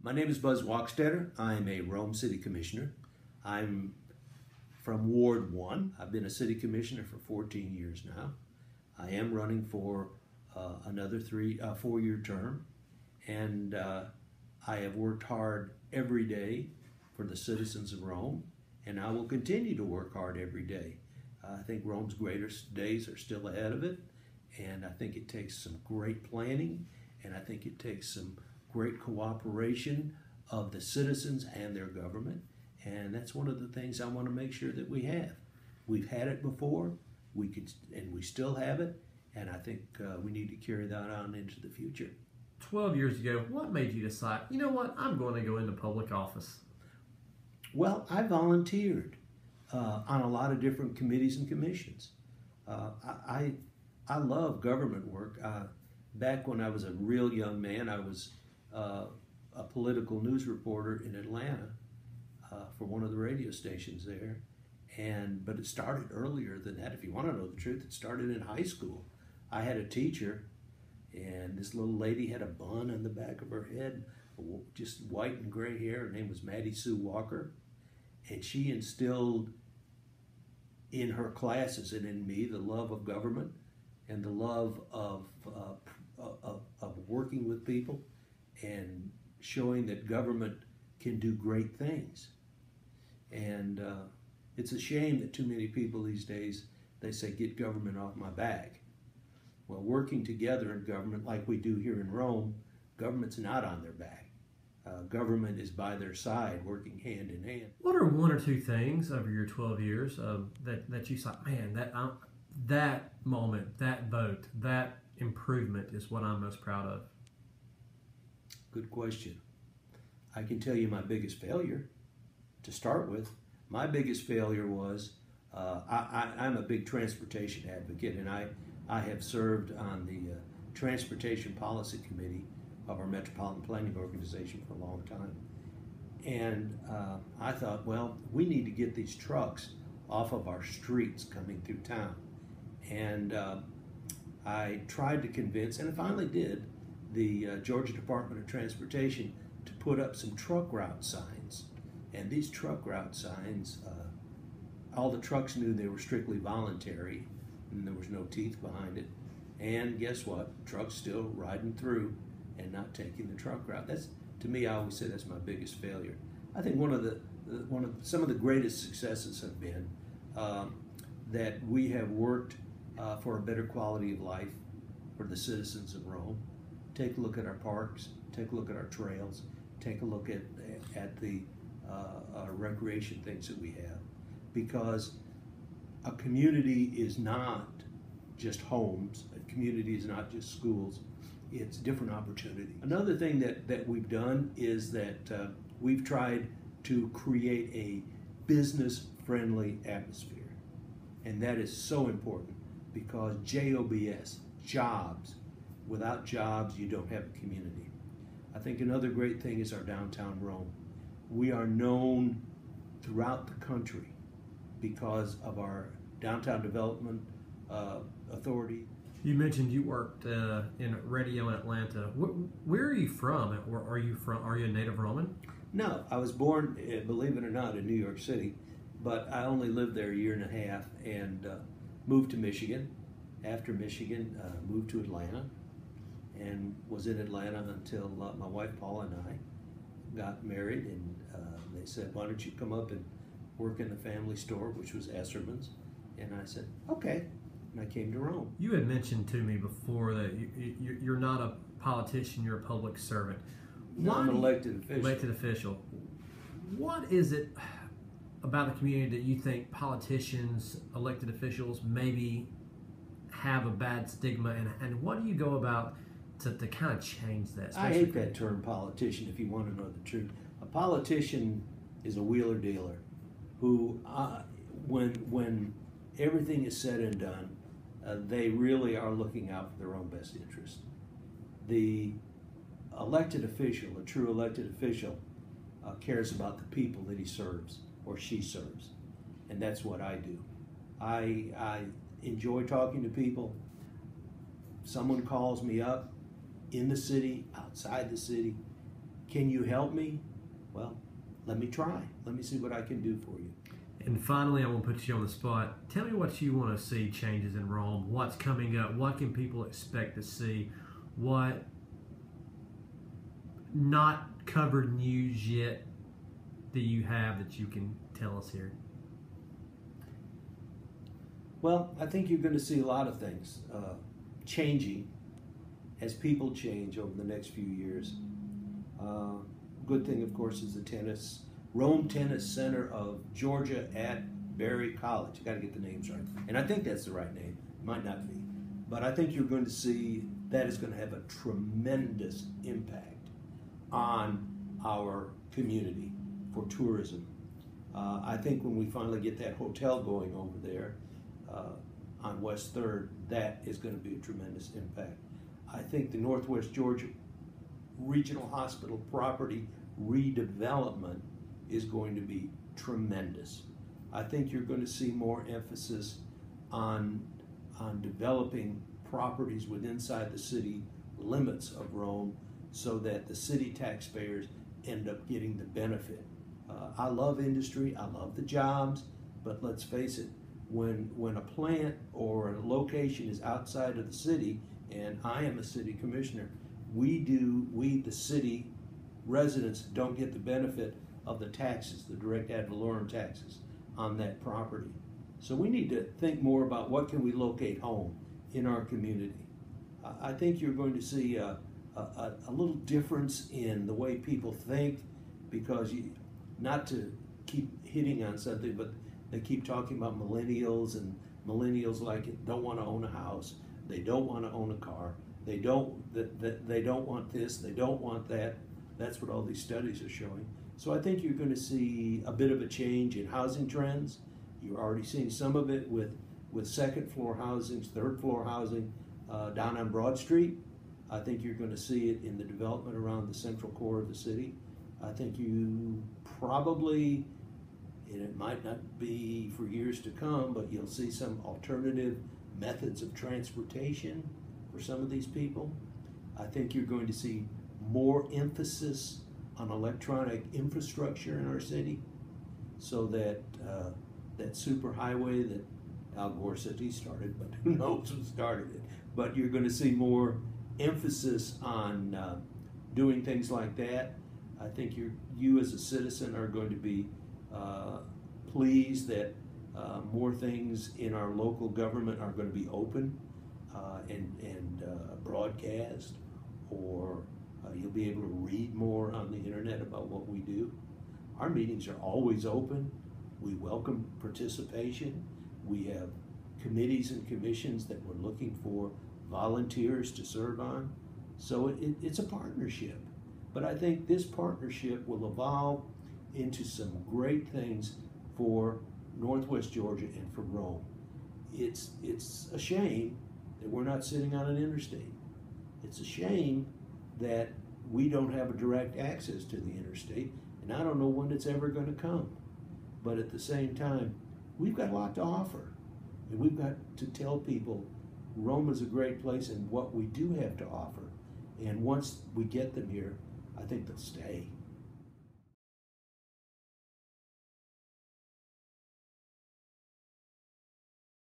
My name is Buzz Wachsteter. I'm a Rome City Commissioner. I'm from Ward 1. I've been a City Commissioner for 14 years now. I am running for another 4-year term, and I have worked hard every day for the citizens of Rome, and I will continue to work hard every day. I think Rome's greatest days are still ahead of it, and I think it takes some great planning, and I think it takes some great cooperation of the citizens and their government, and that's one of the things I want to make sure that we have. We've had it before, and we still have it, and I think we need to carry that on into the future. 12 years ago, what made you decide, you know what, I'm going to go into public office? Well, I volunteered on a lot of different committees and commissions. I love government work. Back when I was a real young man, I was a political news reporter in Atlanta for one of the radio stations there. But it started earlier than that. If you want to know the truth, it started in high school. I had a teacher, and this little lady had a bun on the back of her head, just white and gray hair. Her name was Maddie Sue Walker, and she instilled in her classes and in me the love of government and the love of working with people and showing that government can do great things. And it's a shame that too many people these days, they say, get government off my back. Well, working together in government like we do here in Rome, government's not on their back. Government is by their side, working hand in hand. What are one or two things over your 12 years that you thought, man, that moment, that vote, that improvement is what I'm most proud of? Good question. I can tell you my biggest failure to start with. My biggest failure was I'm a big transportation advocate, and I have served on the Transportation Policy Committee of our Metropolitan Planning Organization for a long time. And I thought, well, we need to get these trucks off of our streets coming through town. And I tried to convince, and I finally did, the Georgia Department of Transportation to put up some truck route signs. And these truck route signs, all the trucks knew they were strictly voluntary, and there was no teeth behind it. And guess what? Trucks still riding through and not taking the truck route. That's, to me, I always say that's my biggest failure. I think some of the greatest successes have been that we have worked for a better quality of life for the citizens of Rome. Take a look at our parks, take a look at our trails, take a look at the recreation things that we have. Because a community is not just homes, a community is not just schools, it's different opportunity. Another thing that we've done is that we've tried to create a business-friendly atmosphere. And that is so important because JOBS, jobs. Without jobs, you don't have a community. I think another great thing is our downtown Rome. We are known throughout the country because of our downtown development authority. You mentioned you worked in radio in Atlanta. Where are you from? Or are you a native Roman? No, I was born, believe it or not, in New York City, but I only lived there a year and a half and moved to Michigan. After Michigan, moved to Atlanta and was in Atlanta until my wife Paula and I got married, and they said, why don't you come up and work in the family store, which was Esserman's, and I said, okay. And I came to Rome. You had mentioned to me before that you're not a politician, you're a public servant. No, I'm an elected official. Elected official. What is it about the community that you think politicians, elected officials, maybe have a bad stigma, and what do you go about to kind of change that? I hate that term politician, if you want to know the truth. A politician is a wheeler dealer who, when everything is said and done, they really are looking out for their own best interest. The elected official, a true elected official, cares about the people that he serves or she serves, and that's what I do. I enjoy talking to people. Someone calls me up in the city, outside the city, Can you help me? Well, let me try. Let me see what I can do for you. And finally, I'm going to put you on the spot. Tell me what you want to see changes in Rome. What's coming up? What can people expect to see? What not covered news yet do you have that you can tell us here? Well, I think you're going to see a lot of things changing as people change over the next few years. Good thing, of course, is the tennis. Rome Tennis Center of Georgia at Berry College. You got to get the names right. And I think that's the right name. Might not be. But I think you're going to see that is going to have a tremendous impact on our community for tourism. I think when we finally get that hotel going over there on West 3rd, that is going to be a tremendous impact. I think the Northwest Georgia Regional Hospital property redevelopment is going to be tremendous. I think you're going to see more emphasis on developing properties within inside the city limits of Rome so that the city taxpayers end up getting the benefit. I love industry, I love the jobs, but let's face it, when a plant or a location is outside of the city, and I am a city commissioner, we the city residents don't get the benefit of the taxes, the direct ad valorem taxes on that property. So we need to think more about what can we locate home in our community. I think you're going to see a little difference in the way people think, because not to keep hitting on something, but they keep talking about millennials, and millennials don't want to own a house, they don't want to own a car, they don't want this, they don't want that. That's what all these studies are showing. So I think you're going to see a bit of a change in housing trends. You're already seeing some of it with second floor housing, third floor housing down on Broad Street. I think you're going to see it in the development around the central core of the city. I think you probably, and it might not be for years to come, but you'll see some alternative methods of transportation for some of these people. I think you're going to see more emphasis on electronic infrastructure in our city, so that that superhighway that Al Gore said he started, but who knows who started it. But you're going to see more emphasis on doing things like that. I think you as a citizen are going to be pleased that more things in our local government are going to be open and broadcast, or you'll be able to read more on the internet about what we do. Our meetings are always open. We welcome participation. We have committees and commissions that we're looking for volunteers to serve on. So it's a partnership. But I think this partnership will evolve into some great things for Northwest Georgia and for Rome. It's a shame that we're not sitting on an interstate. It's a shame that we don't have a direct access to the interstate, and I don't know when it's ever going to come. But at the same time, we've got a lot to offer, and we've got to tell people Rome is a great place and what we do have to offer. And once we get them here, I think they'll stay.